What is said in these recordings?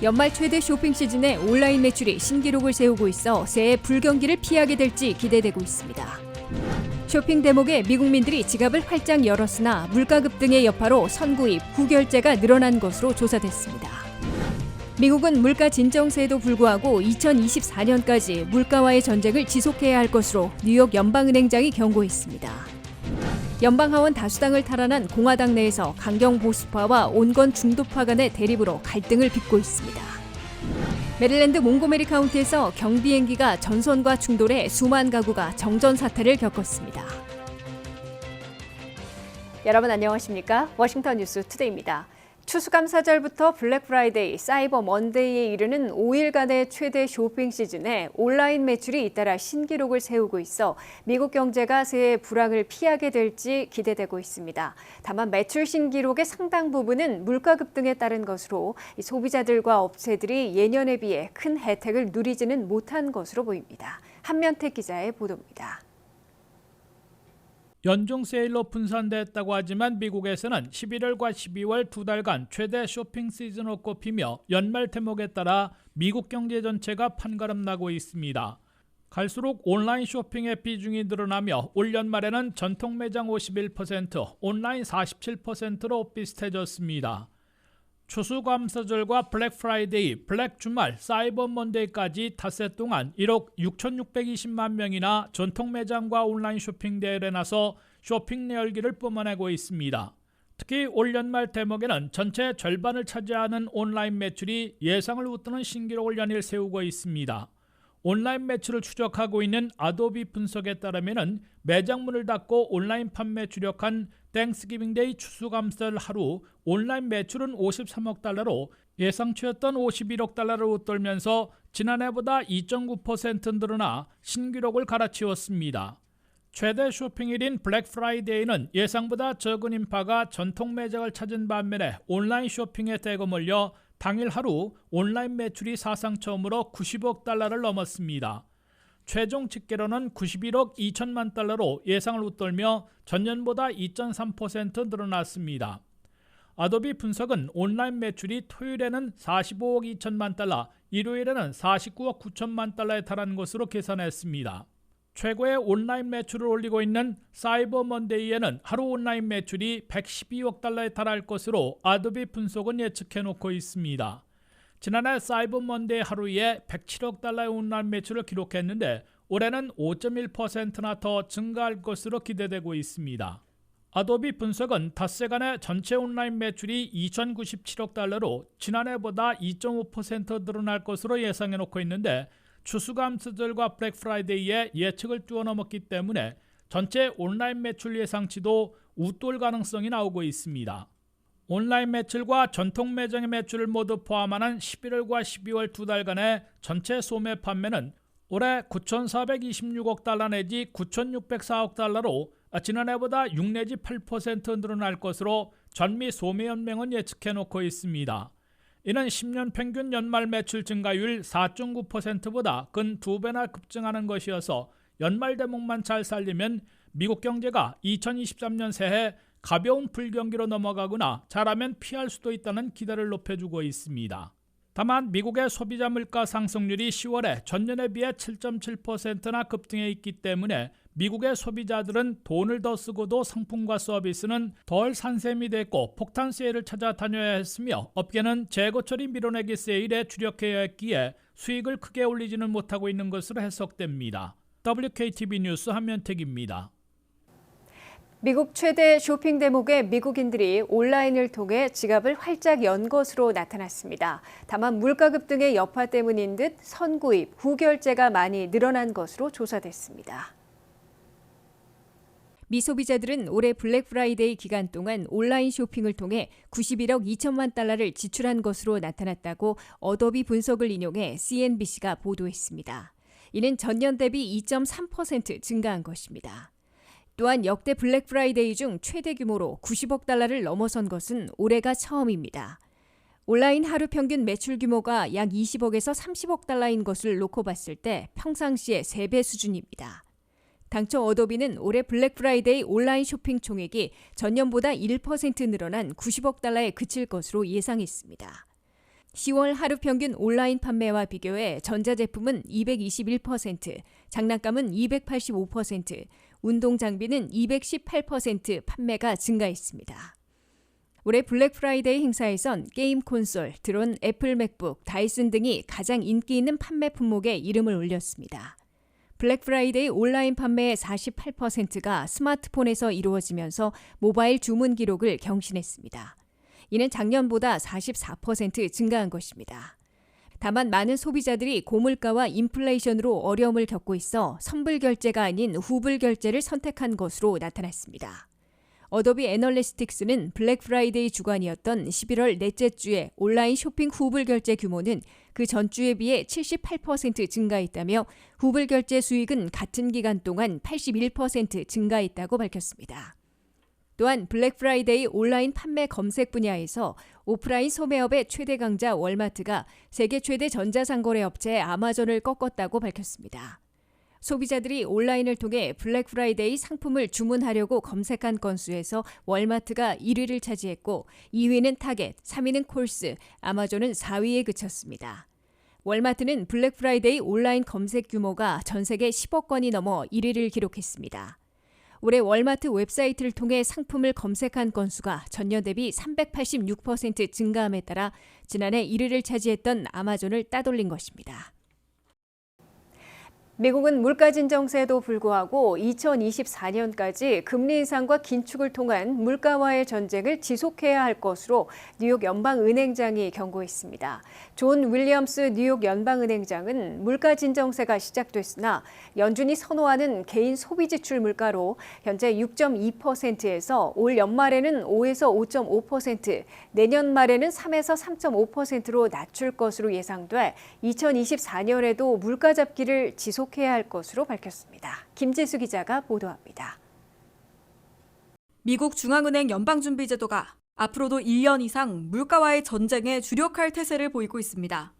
연말 최대 쇼핑 시즌에 온라인 매출이 신기록을 세우고 있어 새해 불경기를 피하게 될지 기대되고 있습니다. 쇼핑 대목에 미국민들이 지갑을 활짝 열었으나 물가 급등의 여파로 선구입, 후결제가 늘어난 것으로 조사됐습니다. 미국은 물가 진정세에도 불구하고 2024년까지 물가와의 전쟁을 지속해야 할 것으로 뉴욕 연방은행장이 경고했습니다. 연방하원 다수당을 탈환한 공화당 내에서 강경 보수파와 온건 중도파 간의 대립으로 갈등을 빚고 있습니다. 메릴랜드 몽고메리 카운티에서 경비행기가 전선과 충돌해 수만 가구가 정전 사태를 겪었습니다. 여러분 안녕하십니까? 워싱턴 뉴스 투데이입니다. 추수감사절부터 블랙 프라이데이, 사이버 먼데이에 이르는 5일간의 최대 쇼핑 시즌에 온라인 매출이 잇따라 신기록을 세우고 있어 미국 경제가 새해 불황을 피하게 될지 기대되고 있습니다. 다만 매출 신기록의 상당 부분은 물가 급등에 따른 것으로 소비자들과 업체들이 예년에 비해 큰 혜택을 누리지는 못한 것으로 보입니다. 한면택 기자의 보도입니다. 연중 세일로 분산됐다고 하지만 미국에서는 11월과 12월 두 달간 최대 쇼핑 시즌으로 꼽히며 연말 대목에 따라 미국 경제 전체가 판가름나고 있습니다. 갈수록 온라인 쇼핑의 비중이 늘어나며 올 연말에는 전통 매장 51%, 온라인 47%로 비슷해졌습니다. 추수감사절과 블랙 프라이데이, 블랙 주말, 사이버 먼데이까지 닷새 동안 1억 6,620만 명이나 전통 매장과 온라인 쇼핑 대회에 나서 쇼핑 열기를 뿜어내고 있습니다. 특히 올 연말 대목에는 전체 절반을 차지하는 온라인 매출이 예상을 웃도는 신기록을 연일 세우고 있습니다. 온라인 매출을 추적하고 있는 아도비 분석에 따르면 매장 문을 닫고 온라인 판매 주력한 땡스기빙데이 추수감사절 하루 온라인 매출은 53억 달러로 예상치였던 51억 달러를 웃돌면서 지난해보다 2.9% 늘어나 신기록을 갈아치웠습니다. 최대 쇼핑일인 블랙 프라이데이는 예상보다 적은 인파가 전통 매장을 찾은 반면에 온라인 쇼핑에 대거 몰려 당일 하루 온라인 매출이 사상 처음으로 90억 달러를 넘었습니다. 최종 집계로는 91억 2천만 달러로 예상을 웃돌며 전년보다 2.3% 늘어났습니다. 아도비 분석은 온라인 매출이 토요일에는 45억 2천만 달러, 일요일에는 49억 9천만 달러에 달한 것으로 계산했습니다. 최고의 온라인 매출을 올리고 있는 사이버 먼데이에는 하루 온라인 매출이 112억 달러에 달할 것으로 아도비 분석은 예측해놓고 있습니다. 지난해 사이버 먼데이 하루에 107억 달러의 온라인 매출을 기록했는데 올해는 5.1%나 더 증가할 것으로 기대되고 있습니다. 아도비 분석은 닷새간의 전체 온라인 매출이 2,097억 달러로 지난해보다 2.5% 늘어날 것으로 예상해놓고 있는데 추수감사절과 블랙 프라이데이에 예측을 뛰어넘었기 때문에 전체 온라인 매출 예상치도 웃돌 가능성이 나오고 있습니다. 온라인 매출과 전통 매장의 매출을 모두 포함하는 11월과 12월 두 달간의 전체 소매 판매는 올해 9,426억 달러 내지 9,604억 달러로 지난해보다 6 내지 8% 늘어날 것으로 전미 소매연맹은 예측해놓고 있습니다. 이는 10년 평균 연말 매출 증가율 4.9%보다 근 2배나 급증하는 것이어서 연말 대목만 잘 살리면 미국 경제가 2023년 새해 가벼운 불경기로 넘어가거나 잘하면 피할 수도 있다는 기대를 높여주고 있습니다. 다만 미국의 소비자 물가 상승률이 10월에 전년에 비해 7.7%나 급등해 있기 때문에 미국의 소비자들은 돈을 더 쓰고도 상품과 서비스는 덜 산 셈이 됐고 폭탄 세일을 찾아 다녀야 했으며 업계는 재고 처리 밀어내기 세일에 주력해야 했기에 수익을 크게 올리지는 못하고 있는 것으로 해석됩니다. WKTV 뉴스 한면택입니다. 미국 최대 쇼핑 대목에 미국인들이 온라인을 통해 지갑을 활짝 연 것으로 나타났습니다. 다만 물가 급등의 여파 때문인 듯 선구입, 후결제가 많이 늘어난 것으로 조사됐습니다. 미 소비자들은 올해 블랙 프라이데이 기간 동안 온라인 쇼핑을 통해 91억 2천만 달러를 지출한 것으로 나타났다고 어도비 분석을 인용해 CNBC가 보도했습니다. 이는 전년 대비 2.3% 증가한 것입니다. 또한 역대 블랙 프라이데이 중 최대 규모로 90억 달러를 넘어선 것은 올해가 처음입니다. 온라인 하루 평균 매출 규모가 약 20억에서 30억 달러인 것을 놓고 봤을 때 평상시의 3배 수준입니다. 당초 어도비는 올해 블랙 프라이데이 온라인 쇼핑 총액이 전년보다 1% 늘어난 90억 달러에 그칠 것으로 예상했습니다. 10월 하루 평균 온라인 판매와 비교해 전자제품은 221%, 장난감은 285%, 운동 장비는 218% 판매가 증가했습니다. 올해 블랙 프라이데이 행사에선 게임 콘솔, 드론, 애플 맥북, 다이슨 등이 가장 인기 있는 판매 품목에 이름을 올렸습니다. 블랙 프라이데이 온라인 판매의 48%가 스마트폰에서 이루어지면서 모바일 주문 기록을 경신했습니다. 이는 작년보다 44% 증가한 것입니다. 다만 많은 소비자들이 고물가와 인플레이션으로 어려움을 겪고 있어 선불 결제가 아닌 후불 결제를 선택한 것으로 나타났습니다. 어도비 애널리스틱스는 블랙 프라이데이 주간이었던 11월 넷째 주에 온라인 쇼핑 후불 결제 규모는 그 전주에 비해 78% 증가했다며 후불 결제 수익은 같은 기간 동안 81% 증가했다고 밝혔습니다. 또한 블랙 프라이데이 온라인 판매 검색 분야에서 오프라인 소매업의 최대 강자 월마트가 세계 최대 전자상거래 업체 아마존을 꺾었다고 밝혔습니다. 소비자들이 온라인을 통해 블랙 프라이데이 상품을 주문하려고 검색한 건수에서 월마트가 1위를 차지했고 2위는 타겟, 3위는 콜스, 아마존은 4위에 그쳤습니다. 월마트는 블랙 프라이데이 온라인 검색 규모가 전 세계 10억 건이 넘어 1위를 기록했습니다. 올해 월마트 웹사이트를 통해 상품을 검색한 건수가 전년 대비 386% 증가함에 따라 지난해 1위를 차지했던 아마존을 따돌린 것입니다. 미국은 물가 진정세에도 불구하고 2024년까지 금리 인상과 긴축을 통한 물가와의 전쟁을 지속해야 할 것으로 뉴욕 연방은행장이 경고했습니다. 존 윌리엄스 뉴욕 연방은행장은 물가 진정세가 시작됐으나 연준이 선호하는 개인 소비 지출 물가로 현재 6.2%에서 올 연말에는 5에서 5.5%, 내년 말에는 3에서 3.5%로 낮출 것으로 예상돼 2024년에도 물가 잡기를 지속해야 할 것으로 밝혔습니다. 김지수 기자가 보도합니다. 미국 중앙은행 연방준비제도가 앞으로도 1년 이상 물가와의 전쟁에 주력할 태세를 보이고 있습니다.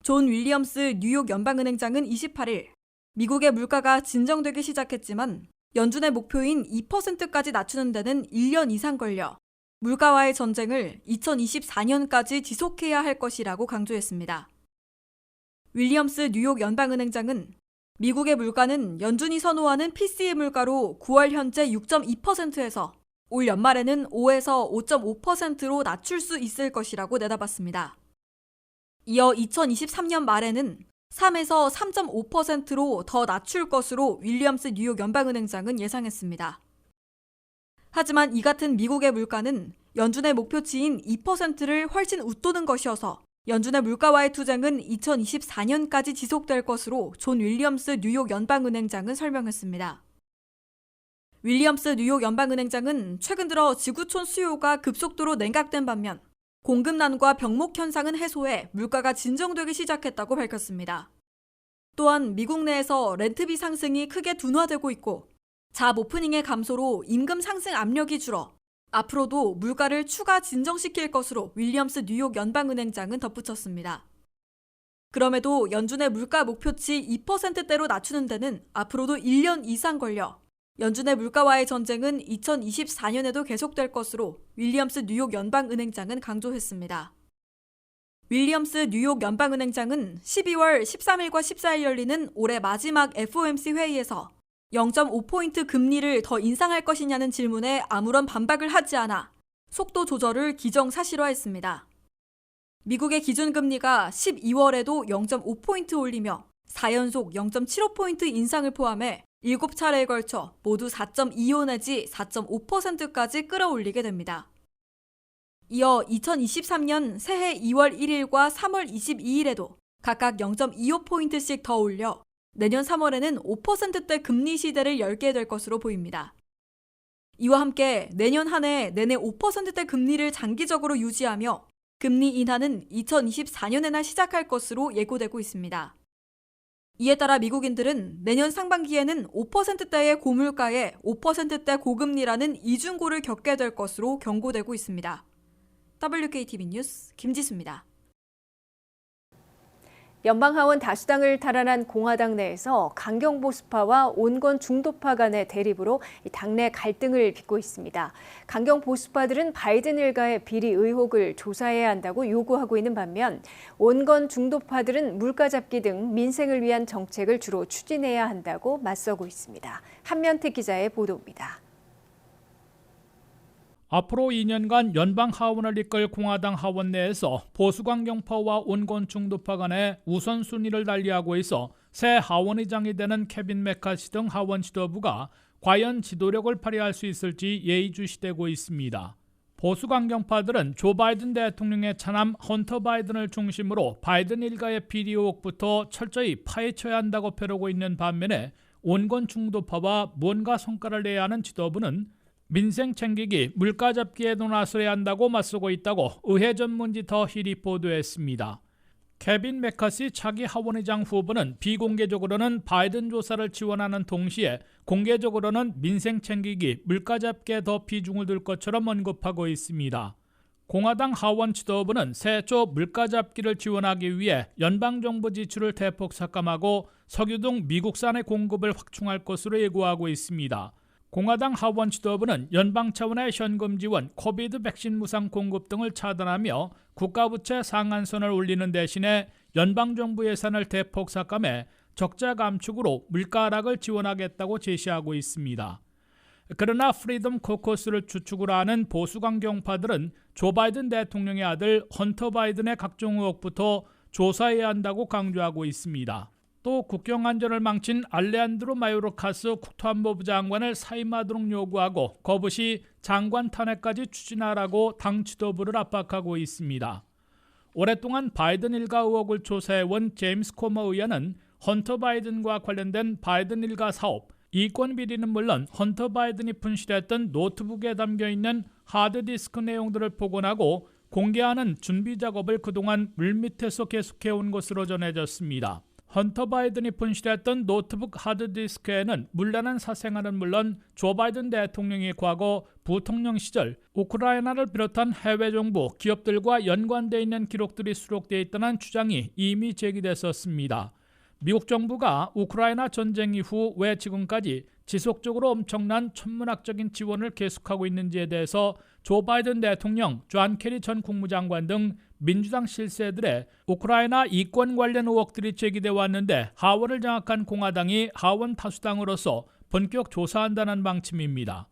존 윌리엄스 뉴욕 연방은행장은 28일 미국의 물가가 진정되기 시작했지만 연준의 목표인 2%까지 낮추는 데는 1년 이상 걸려 물가와의 전쟁을 2024년까지 지속해야 할 것이라고 강조했습니다. 윌리엄스 뉴욕 연방은행장은 미국의 물가는 연준이 선호하는 PCE 물가로 9월 현재 6.2%에서 올 연말에는 5에서 5.5%로 낮출 수 있을 것이라고 내다봤습니다. 이어 2023년 말에는 3에서 3.5%로 더 낮출 것으로 윌리엄스 뉴욕 연방은행장은 예상했습니다. 하지만 이 같은 미국의 물가는 연준의 목표치인 2%를 훨씬 웃도는 것이어서 연준의 물가와의 투쟁은 2024년까지 지속될 것으로 존 윌리엄스 뉴욕 연방은행장은 설명했습니다. 윌리엄스 뉴욕 연방은행장은 최근 들어 지구촌 수요가 급속도로 냉각된 반면 공급난과 병목 현상은 해소해 물가가 진정되기 시작했다고 밝혔습니다. 또한 미국 내에서 렌트비 상승이 크게 둔화되고 있고 잡 오프닝의 감소로 임금 상승 압력이 줄어 앞으로도 물가를 추가 진정시킬 것으로 윌리엄스 뉴욕 연방은행장은 덧붙였습니다. 그럼에도 연준의 물가 목표치 2%대로 낮추는 데는 앞으로도 1년 이상 걸려 연준의 물가와의 전쟁은 2024년에도 계속될 것으로 윌리엄스 뉴욕 연방은행장은 강조했습니다. 윌리엄스 뉴욕 연방은행장은 12월 13일과 14일 열리는 올해 마지막 FOMC 회의에서 0.5포인트 금리를 더 인상할 것이냐는 질문에 아무런 반박을 하지 않아 속도 조절을 기정사실화했습니다. 미국의 기준금리가 12월에도 0.5포인트 올리며 4연속 0.75포인트 인상을 포함해 7차례에 걸쳐 모두 4.25 내지 4.5%까지 끌어올리게 됩니다. 이어 2023년 새해 2월 1일과 3월 22일에도 각각 0.25포인트씩 더 올려 내년 3월에는 5%대 금리 시대를 열게 될 것으로 보입니다. 이와 함께 내년 한 해 내내 5%대 금리를 장기적으로 유지하며 금리 인하는 2024년에나 시작할 것으로 예고되고 있습니다. 이에 따라 미국인들은 내년 상반기에는 5%대의 고물가에 5%대 고금리라는 이중고를 겪게 될 것으로 경고되고 있습니다. WKTV 뉴스 김지수입니다. 연방하원 다수당을 탈환한 공화당 내에서 강경보수파와 온건 중도파 간의 대립으로 당내 갈등을 빚고 있습니다. 강경보수파들은 바이든 일가의 비리 의혹을 조사해야 한다고 요구하고 있는 반면 온건 중도파들은 물가 잡기 등 민생을 위한 정책을 주로 추진해야 한다고 맞서고 있습니다. 한면택 기자의 보도입니다. 앞으로 2년간 연방 하원을 이끌 공화당 하원 내에서 보수강경파와 온건 중도파 간의 우선순위를 달리하고 있어 새 하원의장이 되는 케빈 메카시 등 하원 지도부가 과연 지도력을 발휘할 수 있을지 예의주시되고 있습니다. 보수강경파들은 조 바이든 대통령의 차남 헌터 바이든을 중심으로 바이든 일가의 비리 의혹부터 철저히 파헤쳐야 한다고 펴르고 있는 반면에 온건 중도파와 뭔가 성과를 내야 하는 지도부는 민생 챙기기, 물가 잡기에도 나서야 한다고 맞서고 있다고 의회 전문지 더 힐이 보도했습니다. 케빈 메카시 차기 하원의장 후보는 비공개적으로는 바이든 조사를 지원하는 동시에 공개적으로는 민생 챙기기, 물가 잡기에 더 비중을 둘 것처럼 언급하고 있습니다. 공화당 하원 지도부는 새초 물가 잡기를 지원하기 위해 연방정부 지출을 대폭 삭감하고 석유 등 미국산의 공급을 확충할 것으로 예고하고 있습니다. 공화당 하원 지도부는 연방 차원의 현금 지원, 코비드 백신 무상 공급 등을 차단하며 국가부채 상한선을 올리는 대신에 연방정부 예산을 대폭 삭감해 적자 감축으로 물가 하락을 지원하겠다고 제시하고 있습니다. 그러나 프리덤 코커스를 주축으로 하는 보수강경파들은 조 바이든 대통령의 아들 헌터 바이든의 각종 의혹부터 조사해야 한다고 강조하고 있습니다. 또 국경 안전을 망친 알레한드로 마요르카스 국토안보부 장관을 사임하도록 요구하고 거부시 장관 탄핵까지 추진하라고 당 지도부를 압박하고 있습니다. 오랫동안 바이든 일가 의혹을 조사해온 제임스 코머 의원은 헌터 바이든과 관련된 바이든 일가 사업, 이권 비리는 물론 헌터 바이든이 분실했던 노트북에 담겨있는 하드디스크 내용들을 복원하고 공개하는 준비 작업을 그동안 물밑에서 계속해온 것으로 전해졌습니다. 헌터 바이든이 분실했던 노트북 하드디스크에는 문란한 사생활은 물론 조 바이든 대통령이 과거 부통령 시절 우크라이나를 비롯한 해외 정부, 기업들과 연관되어 있는 기록들이 수록되어 있다는 주장이 이미 제기됐었습니다. 미국 정부가 우크라이나 전쟁 이후 왜 지금까지 지속적으로 엄청난 천문학적인 지원을 계속하고 있는지에 대해서 조 바이든 대통령, 존 케리 전 국무장관 등 민주당 실세들의 우크라이나 이권 관련 의혹들이 제기돼 왔는데 하원을 장악한 공화당이 하원 다수당으로서 본격 조사한다는 방침입니다.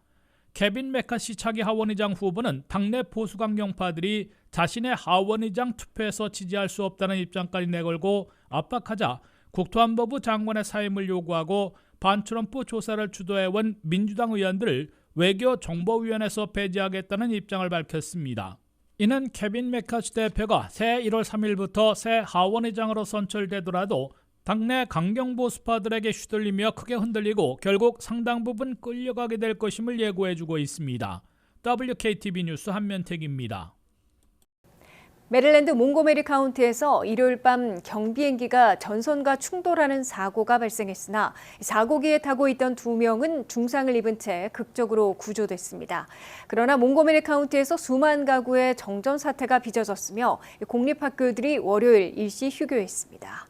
케빈 메카시 차기 하원의장 후보는 당내 보수강경파들이 자신의 하원의장 투표에서 지지할 수 없다는 입장까지 내걸고 압박하자 국토안보부 장관의 사임을 요구하고 반트럼프 조사를 주도해온 민주당 의원들을 외교정보위원회에서 배제하겠다는 입장을 밝혔습니다. 이는 케빈 메카시 대표가 새 1월 3일부터 새 하원의장으로 선출되더라도 당내 강경보수파들에게 휘둘리며 크게 흔들리고 결국 상당 부분 끌려가게 될 것임을 예고해주고 있습니다. WKTV 뉴스 한면택입니다. 메릴랜드 몽고메리 카운티에서 일요일 밤 경비행기가 전선과 충돌하는 사고가 발생했으나 사고기에 타고 있던 2명은 중상을 입은 채 극적으로 구조됐습니다. 그러나 몽고메리 카운티에서 수만 가구의 정전 사태가 빚어졌으며 공립학교들이 월요일 일시 휴교했습니다.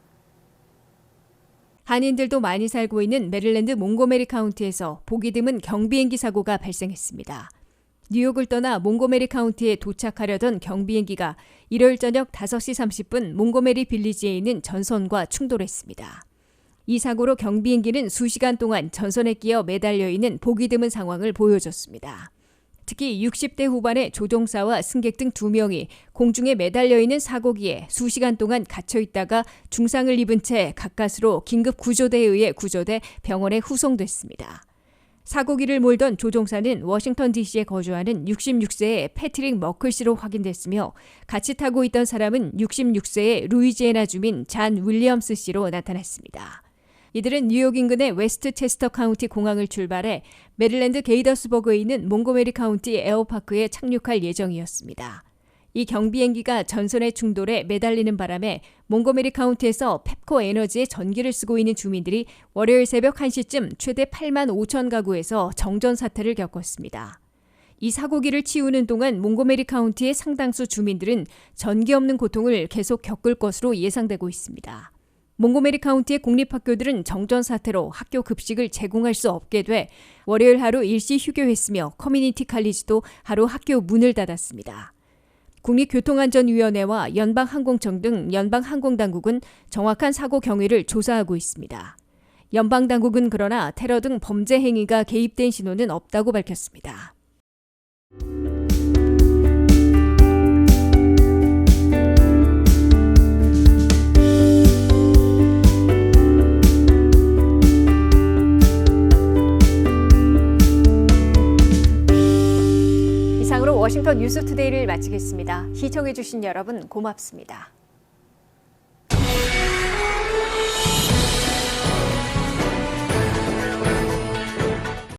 한인들도 많이 살고 있는 메릴랜드 몽고메리 카운티에서 보기 드문 경비행기 사고가 발생했습니다. 뉴욕을 떠나 몽고메리 카운티에 도착하려던 경비행기가 일요일 저녁 5시 30분 몽고메리 빌리지에 있는 전선과 충돌했습니다. 이 사고로 경비행기는 수시간 동안 전선에 끼어 매달려 있는 보기 드문 상황을 보여줬습니다. 특히 60대 후반의 조종사와 승객 등 2명이 공중에 매달려 있는 사고기에 수시간 동안 갇혀 있다가 중상을 입은 채 가까스로 긴급 구조대에 의해 구조돼 병원에 후송됐습니다. 사고기를 몰던 조종사는 워싱턴 DC에 거주하는 66세의 패트릭 머클 씨로 확인됐으며 같이 타고 있던 사람은 66세의 루이지애나 주민 잔 윌리엄스 씨로 나타났습니다. 이들은 뉴욕 인근의 웨스트 체스터 카운티 공항을 출발해 메릴랜드 게이더스버그에 있는 몽고메리 카운티 에어파크에 착륙할 예정이었습니다. 이 경비행기가 전선의 충돌에 매달리는 바람에 몽고메리 카운티에서 펩코 에너지의 전기를 쓰고 있는 주민들이 월요일 새벽 1시쯤 최대 8만 5천 가구에서 정전 사태를 겪었습니다. 이 사고기를 치우는 동안 몽고메리 카운티의 상당수 주민들은 전기 없는 고통을 계속 겪을 것으로 예상되고 있습니다. 몽고메리 카운티의 공립학교들은 정전 사태로 학교 급식을 제공할 수 없게 돼 월요일 하루 일시 휴교했으며 커뮤니티 칼리지도 하루 학교 문을 닫았습니다. 국립교통안전위원회와 연방항공청 등 연방항공당국은 정확한 사고 경위를 조사하고 있습니다. 연방당국은 그러나 테러 등 범죄 행위가 개입된 신호는 없다고 밝혔습니다. 이상으로 워싱턴 뉴스투데이를 마치겠습니다. 시청해주신 여러분 고맙습니다.